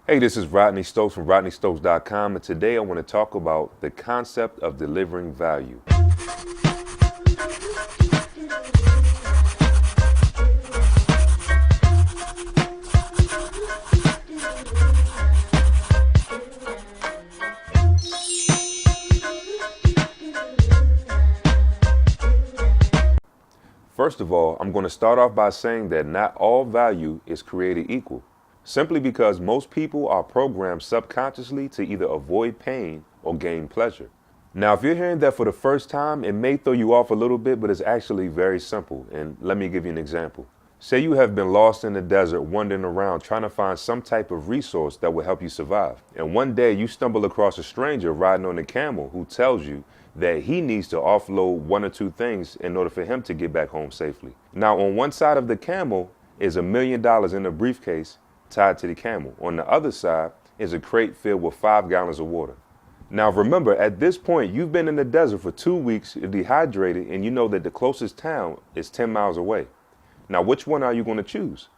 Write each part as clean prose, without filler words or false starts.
Hey, this is Rodney Stokes from RodneyStokes.com, and today I want to talk about the concept of delivering value. First of all, I'm going to start off by saying that not all value is created equal, simply because most people are programmed subconsciously to either avoid pain or gain pleasure. Now, if you're hearing that for the first time, it may throw you off a little bit, but it's actually very simple. And let me give you an example. Say you have been lost in the desert, wandering around, trying to find some type of resource that will help you survive. And one day you stumble across a stranger riding on a camel who tells you that he needs to offload one or two things in order for him to get back home safely. Now, on one side of the camel is $1 million in a briefcase tied to the camel. On the other side is a crate filled with 5 gallons of water. Now remember, at this point, you've been in the desert for 2 weeks, you're dehydrated, and you know that the closest town is 10 miles away. Now, which one are you going to choose?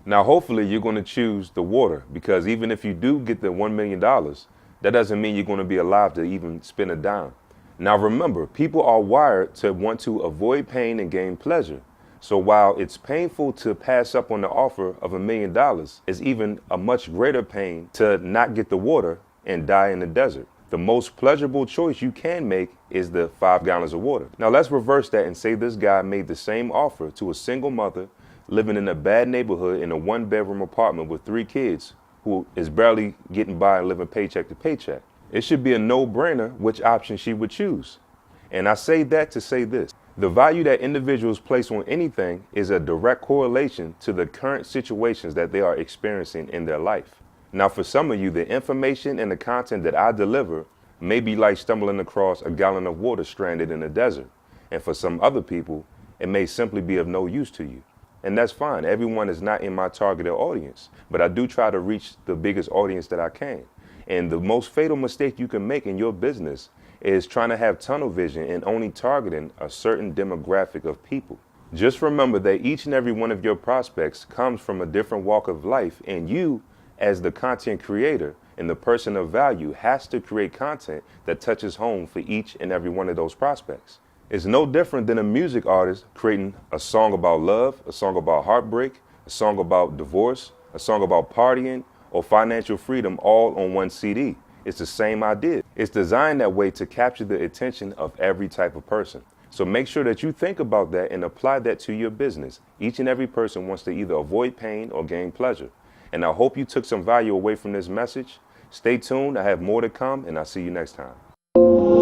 Now, hopefully you're going to choose the water, because even if you do get the $1 million, that doesn't mean you're going to be alive to even spend a dime. Now remember, people are wired to want to avoid pain and gain pleasure. So while it's painful to pass up on the offer of $1 million, it's even a much greater pain to not get the water and die in the desert. The most pleasurable choice you can make is the 5 gallons of water. Now let's reverse that and say this guy made the same offer to a single mother living in a bad neighborhood in a 1-bedroom apartment with 3 kids who is barely getting by and living paycheck to paycheck. It should be a no-brainer which option she would choose. And I say that to say this. The value that individuals place on anything is a direct correlation to the current situations that they are experiencing in their life. Now, for some of you, the information and the content that I deliver may be like stumbling across a gallon of water stranded in the desert. And for some other people, it may simply be of no use to you. And that's fine. Everyone is not in my targeted audience, but I do try to reach the biggest audience that I can. And the most fatal mistake you can make in your business is trying to have tunnel vision and only targeting a certain demographic of people. Just remember that each and every one of your prospects comes from a different walk of life, and you, as the content creator and the person of value, has to create content that touches home for each and every one of those prospects. It's no different than a music artist creating a song about love, a song about heartbreak, a song about divorce, a song about partying, or financial freedom all on one CD. It's the same idea. It's designed that way to capture the attention of every type of person. So make sure that you think about that and apply that to your business. Each and every person wants to either avoid pain or gain pleasure. And I hope you took some value away from this message. Stay tuned. I have more to come, and I'll see you next time.